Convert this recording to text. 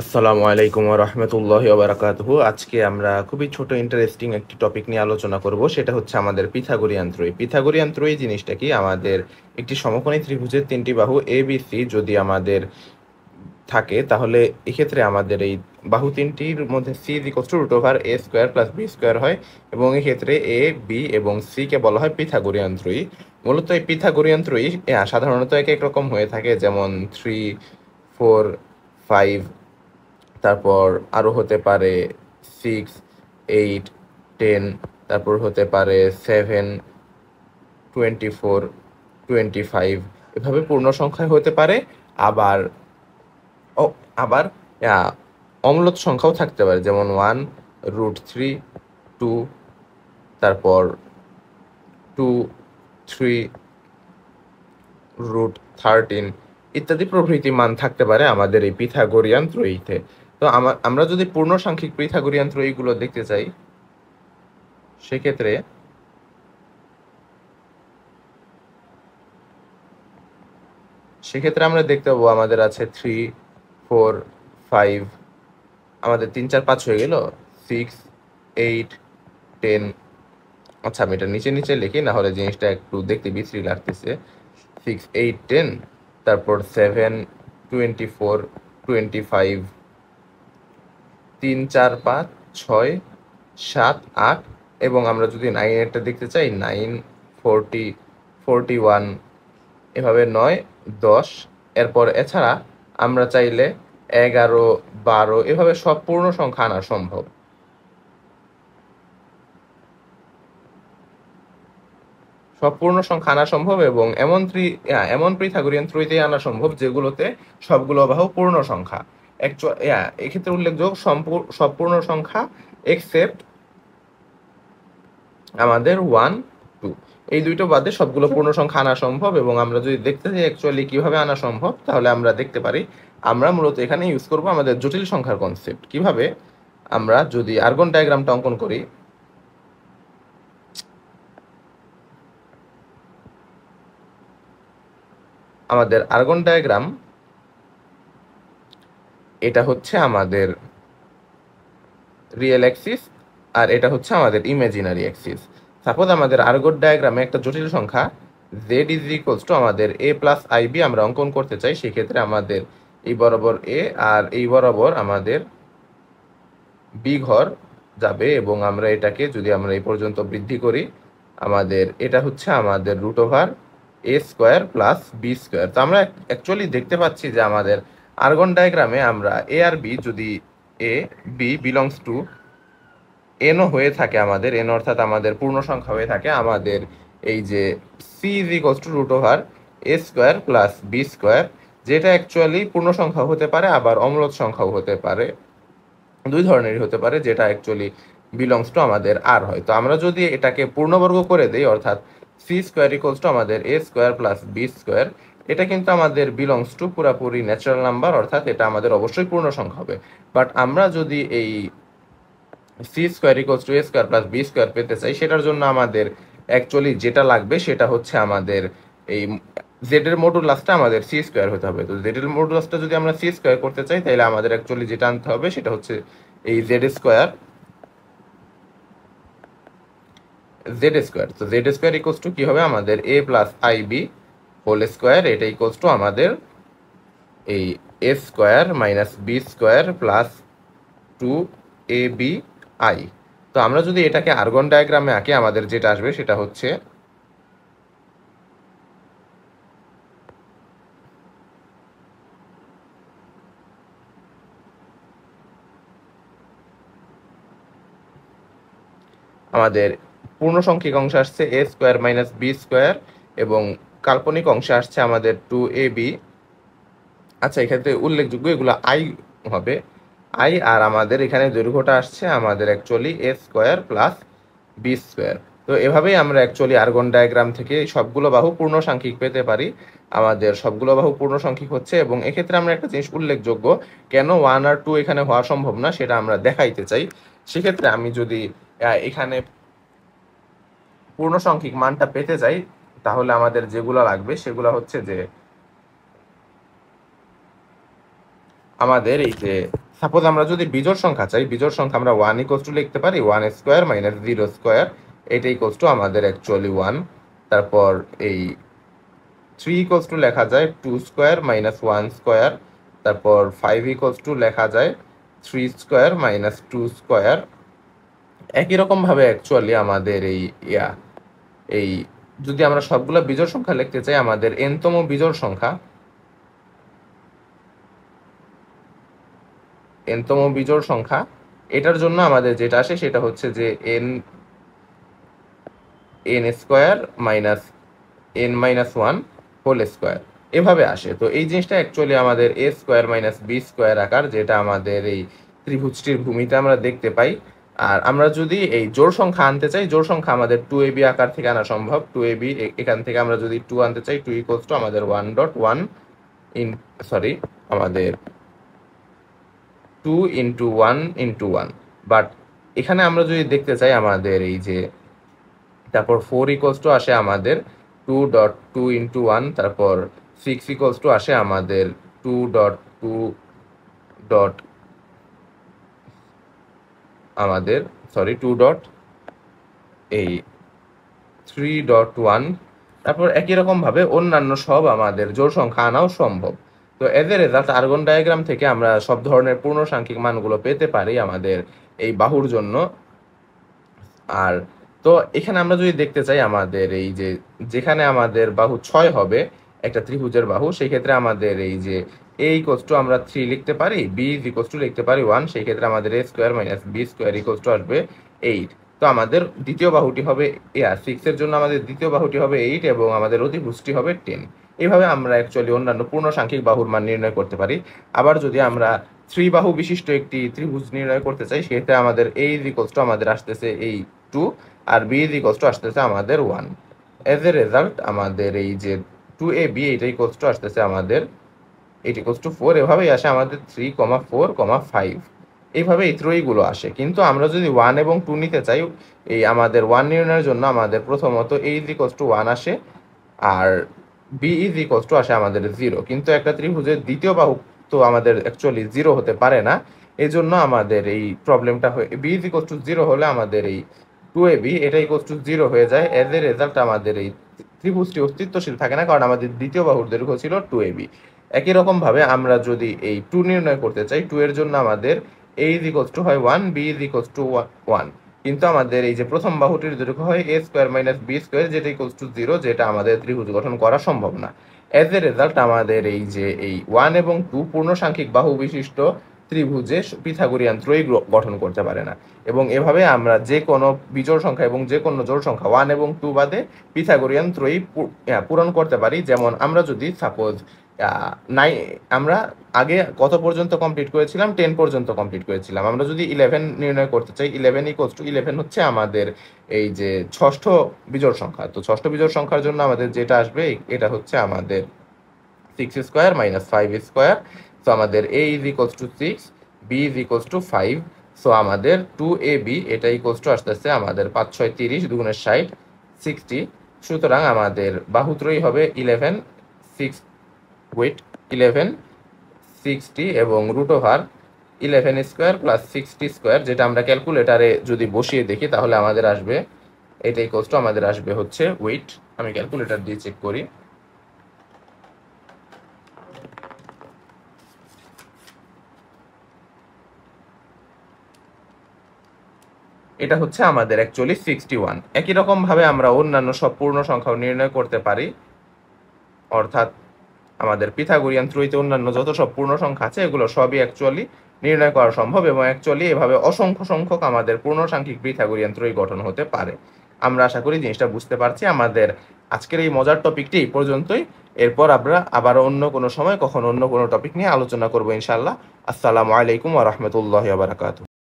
আসসালামু আলাইকুম ওয়া রাহমাতুল্লাহি ওয়া বারাকাতুহু। আজকে আমরা খুবই ছোট ইন্টারেস্টিং একটি টপিক নিয়ে আলোচনা করব। সেটা হচ্ছে আমাদের পিথাগোরিয়ান ত্রয়ী। পিথাগোরিয়ান ত্রয়ী জিনিসটা কি? আমাদের একটি সমকোণী ত্রিভুজের ৩ টি বাহু ABC যদি আমাদের থাকে, তাহলে এক্ষেত্রে আমাদের এই বাহু ৩ টির মধ্যে C √a² + b² হয় এবং এক্ষেত্রে A, B এবং C কে বলা হয় পিথাগোরিয়ান ত্রয়ী। মূলত এই পিথাগোরিয়ান ত্রয়ী সাধারণত একেক রকম হয়ে থাকে, যেমন 3, 4, 5, তারপর আরো হতে পারে 6, 8, 10, তারপর হতে পারে 7, 24, 25, এভাবে পূর্ণ সংখ্যায় হতে পারে। আবার ও আবার অম্লত সংখ্যাও থাকতে পারে, যেমন 1, √3, 2, তারপর 2, 3, √13 ইত্যাদি প্রভৃতি মান থাকতে পারে আমাদের এই পিথাগোরিয়ান ত্রয়ীতে। তো আমরা যদি পূর্ণ সাংখ্যিক পিথাগোরিয়ান ত্রয়ীগুলো দেখতে চাই, সেক্ষেত্রে আমরা দেখতে পাবো আমাদের আছে 3, 4, 5, আমাদের 3, 4, 5 হয়ে গেল, 6, 8, 10। আচ্ছা, আমি এটা নিচে নিচে লিখি, না হলে জিনিসটা একটু দেখতে বিশ্রী লাগতেছে। 6, 8, 10, তারপর 7, 24, 25, 3, 4, 5, 6, 7, 8 এবং আমরা যদি 9 এরটা দেখতে চাই, 9, 40, 41, এভাবে 9, 10। এরপর এছাড়া আমরা চাইলে 11, 12 এভাবে সব পূর্ণ সংখ্যা আনা সম্ভব। সব পূর্ণ সংখ্যা আনা সম্ভব এবং এমন পিথাগোরিয়ান ত্রয়ীতে আনা সম্ভব যেগুলোতে সবগুলো বাহু পূর্ণ সংখ্যা। এক্ষেত্রে উল্লেখযোগ্য সব পূর্ণ সংখ্যা এক্সেপ্ট আমাদের 1, 2, এই দুইটো বাদে সবগুলো পূর্ণ সংখ্যা আনা সম্ভব। এবং আমরা যদি দেখতে চাই অ্যাকচুয়ালি কিভাবে আনা সম্ভব, তাহলে আমরা দেখতে পারি আমরা মূলত এখানে ইউজ করব আমাদের জটিল সংখ্যার কনসেপ্ট। কিভাবে? আমরা যদি আর্গন ডায়াগ্রামটা অঙ্কন করি, আমাদের আর্গন ডায়াগ্রাম, এটা হচ্ছে আমাদের রিয়েল অ্যাক্সিস আর এটা হচ্ছে আমাদের ইমাজিনারি অ্যাক্সিস। সাপোজ আমাদের আর্গন ডায়াগ্রামে একটা জটিল সংখ্যা z আমাদের a প্লাস ib আমরা অঙ্কন করতে চাই। সেক্ষেত্রে আমাদের এই বরাবর a আর এই বরাবর আমাদের b ঘর যাবে এবং আমরা এটাকে যদি আমরা এই পর্যন্ত বৃদ্ধি করি, আমাদের এটা হচ্ছে আমাদের √a² + b²। তো আমরা অ্যাকচুয়ালি দেখতে পাচ্ছি যে আমাদের আর্গন ডায়াগ্রামে আমরা a আর b যদি a, b belongs to n হয়ে থাকে, আমাদের n অর্থাৎ আমাদের পূর্ণ সংখ্যা হয়ে থাকে, আমাদের এই যে c √a² + b², যেটা অ্যাকচুয়ালি পূর্ণ সংখ্যা হতে পারে, আবার অম্লত সংখ্যাও হতে পারে, দুই ধরনেরই হতে পারে, যেটা অ্যাকচুয়ালি বিলংস টু আমাদের আর হয়। তো আমরা যদি এটাকে পূর্ণবর্গ করে দেই, অর্থাৎ c² আমাদের a² + b², এটা কিন্তু আমাদের বিলংস টু পুরাপুরি ন্যাচারাল নাম্বার, অর্থাৎ এটা আমাদের অবশ্যই পূর্ণ সংখ্যা হবে। বাট আমরা যদি এই c² a² + b² পেতে চাই, সেটার জন্য আমাদের অ্যাকচুয়ালি যেটা লাগবে সেটা হচ্ছে আমাদের এই z এর মডুলাসটা আমাদের c² হতে হবে। তো z এর মডুলাসটা যদি আমরা c² করতে চাই, তাহলে আমাদের অ্যাকচুয়ালি যেটা আনতে হবে সেটা হচ্ছে এই z²। তো z² কি হবে? আমাদের a + ib হোল² এটা ইকুয়ালস টু আমাদের এই a² - b² + 2abi। তো আমরা যদি এটাকে আর্গন ডায়াগ্রামে আঁকি, আমাদের যেটা আসবে সেটা হচ্ছে আমাদের পূর্ণসংখ্যিক অংশে আসছে a² - b² এবং কাল্পনিক অংশে আসছে আমাদের 2ab। আচ্ছা, এক্ষেত্রে উল্লেখযোগ্য এগুলো আই হবে, আই, আর আমাদের এখানে দৈর্ঘ্যটা আসছে আমাদের অ্যাকচুয়ালি a² + b²। তো এভাবেই আমরা অ্যাকচুয়ালি আর্গন ডায়াগ্রাম থেকে সবগুলো বাহু পূর্ণ সাংখ্যিক পেতে পারি। আমাদের সবগুলো বাহু পূর্ণ সাংখ্যিক হচ্ছে এবং এক্ষেত্রে আমরা একটা জিনিস উল্লেখযোগ্য, কেন 1 আর 2 এখানে হওয়া সম্ভব না সেটা আমরা দেখাইতে চাই। সেক্ষেত্রে আমি যদি এখানে পূর্ণ সাংখ্যিক মানটা পেতে চাই, তাহলে আমাদের যেগুলো লাগবে সেগুলো হচ্ছে যে আমাদের এই যে সাপোজ আমরা যদি বিজোড় সংখ্যা চাই, বিজোড় সংখ্যা আমরা 1 ইকুয়ালস টু লিখতে পারি 1 স্কোয়ার মাইনাস 0 স্কোয়ার, এটা ইকুয়ালস টু আমাদের অ্যাকচুয়ালি 1। তারপর এই 3 ইকুয়ালস টু লেখা যায় 2 স্কোয়ার মাইনাস 1 স্কোয়ার। তারপর 5 ইকুয়ালস টু লেখা যায় 3 স্কোয়ার মাইনাস 2 স্কোয়ার। একই রকম ভাবে অ্যাকচুয়ালি আমাদের এই যদি আমরা সবগুলো বিজোড় সংখ্যা লিখতে চাই, আমাদের n-তম বিজোড় সংখ্যা, n-তম বিজোড় সংখ্যা, এটার জন্য আমাদের যেটা আসে সেটা হচ্ছে যে n square minus n minus 1 whole square, এভাবে আসে। তো এই জিনিসটা অ্যাকচুয়ালি আমাদের a square minus b square আকার, যেটা আমাদের এই ত্রিভুজটির ভূমিতে আমরা দেখতে পাই। আর আমরা যদি এই জোড় সংখ্যা আনতে চাই, জোড় সংখ্যা আমাদের 2ab আকার থেকে আনা সম্ভব। 2ab এখান থেকে আমরা যদি 2 আনতে চাই, 2 ইকুয়ালস টু আমাদের 1.1 আমাদের 2 ইন্টু 1 ইন্টু 1। বাট এখানে আমরা যদি দেখতে চাই আমাদের এই যে তারপর 4 ইকুয়ালস টু আসে আমাদের 2.2 ইন্টু 1, তারপর 6 ইকুয়ালস টু আসে আমাদের 2.2 ডট আমাদের 3.1। তারপর একই রকম ভাবে অন্যান্য সব আমাদের জোড় সংখ্যা আনাও সম্ভব। তো as a result argon diagram থেকে আমরা সব ধরনের পূর্ণ সাংখ্যিক মানগুলো পেতে পারি আমাদের এই বাহুর জন্য। আর তো এখানে আমরা যদি দেখতে চাই আমাদের এই যে যেখানে আমাদের বাহু 6 হবে একটা ত্রিভুজের বাহু, সেই ক্ষেত্রে আমাদের এই যে a ইকুয়ালস টু আমরা 3 লিখতে পারি, b ইকুয়ালস টু লিখতে পারি 1, সেই ক্ষেত্রে আমাদের a square minus b square equals to আসবে 8। তো আমাদের দ্বিতীয় বাহুটি হবে 6 এর জন্য আমাদের দ্বিতীয় বাহুটি হবে 8 এবং আমাদের অতিভুজটি হবে 10। এইভাবে আমরা অ্যাকচুয়ালি অন্যান্য পূর্ণ সাংখ্যিক বাহুর মান নির্ণয় করতে পারি। আবার যদি আমরা 3 বাহু বিশিষ্ট একটি ত্রিভুজ নির্ণয় করতে চাই, সেক্ষেত্রে আমাদের a ইকুয়ালস টু আমাদের আসতেছে এই 2 আর b ইকুয়ালস টু আসতেছে আমাদের 1। এজ এ রেজাল্ট আমাদের এই যে 2ab এটা ইকুয়ালস টু আসতেছে আমাদের 8 ইকুয়ালস টু 4, এভাবেই আসে আমাদের 3, 4, 5, এইভাবে এই ত্রয়ীগুলো আসে। কিন্তু আমরা যদি 1 এবং 2 নিতে চাই, এই আমাদের 1 নির্ণয়ের জন্য আমাদের প্রথমত a ইকুয়ালস টু 1 আসে আর b ইকুয়ালস টু আসে আমাদের 0। কিন্তু একটা ত্রিভুজের দ্বিতীয় বাহু তো আমাদের অ্যাকচুয়ালি 0 হতে পারে না, এই জন্য আমাদের এই প্রবলেমটা হয় b ইকুয়ালস টু 0 হলে আমাদের এই 2ab এটা ইকুয়ালস টু 0 হয়ে যায়। এজ এ রেজাল্ট আমাদের এই ত্রিভুজটি অস্তিত্বশীল থাকে না, কারণ আমাদের দ্বিতীয় বাহুর দৈর্ঘ্য ছিল 2ab। একই রকম ভাবে আমরা যদি এই 2 নির্ণয় করতে চাই, 2 এর জন্য আমাদের a ইকুয়ালস টু হয় 1, b ইকুয়ালস টু 1, কিন্তু আমাদের এই যে প্রথম বাহুটির দৈর্ঘ্য হয় a square minus b square, যেটা ইকুয়ালস টু 0, যেটা আমাদের ত্রিভুজ গঠন করা সম্ভব না। এজ এ রেজাল্ট আমাদের এই যে এই 1 এবং 2 পূর্ণ সাংখ্যিক বাহু বিশিষ্ট ত্রিভুজে পিথাগোরিয়ান ত্রয়ী গঠন করতে পারে না। এবং এভাবে আমরা যে কোনো বিজোড় সংখ্যা এবং যে কোনো জোড় সংখ্যা 1 এবং 2 বাদে পিথাগোরিয়ান ত্রয়ী পূরণ করতে পারি। যেমন আমরা যদি সাপোজ আমরা আগে কত পর্যন্ত কমপ্লিট করেছিলাম, 10 পর্যন্ত কমপ্লিট করেছিলাম। আমরা যদি 11 নির্ণয় করতে চাই, 11 ইকুয়ালস টু 11 হচ্ছে আমাদের এই যে ষষ্ঠ বিজোড় সংখ্যা। তো ষষ্ঠ বিজোড় সংখ্যার জন্য আমাদের যেটা আসবে এটা হচ্ছে আমাদের 6 স্কোয়ার মাইনাস 5 স্কোয়ার। সো আমাদের a equals to 6, b equals to 5। So আমাদের 2ab এটা ইকুয়ালস টু আসতেছে আমাদের 5 6 30 দুগুণের 60 60। সুতরাং আমাদের বাহুত্রয়ী হবে 11 60 এবং root over 11 square plus 60 square, যেটা আমরা ক্যালকুলেটারে যদি বসিয়ে দেখি তাহলে আমাদের আসবে এটা ইকুয়ালস টু আমাদের আসবে হচ্ছে ওয়েট। আমি ক্যালকুলেটর দিয়ে চেক করি। এটা হচ্ছে আমাদের অ্যাকচুয়ালি 61। একই রকম ভাবে আমরা অন্যান্য সব পূর্ণ সংখ্যাও নির্ণয় করতে পারি, অর্থাৎ আমাদের পিথাগোরিয়ান ত্রয়ীতে অন্যান্য যত সব পূর্ণ সংখ্যা আছে এগুলো সবই অ্যাকচুয়ালি নির্ণয় করা সম্ভব। এবং অ্যাকচুয়ালি এভাবে অসংখ্য সংখ্যক আমাদের পূর্ণ সাংখ্যিক পিথাগোরিয়ান ত্রয়ী গঠন হতে পারে। আমরা আশা করি জিনিসটা বুঝতে পারছি। আমাদের আজকের এই মজার টপিকটি এই পর্যন্তই। এরপর আমরা আবার অন্য কোনো সময় কখনো অন্য কোনো টপিক নিয়ে আলোচনা করবো ইনশাআল্লাহ। আসসালামু আলাইকুম ওয়া রাহমাতুল্লাহি ওয়া বারাকাতুহু।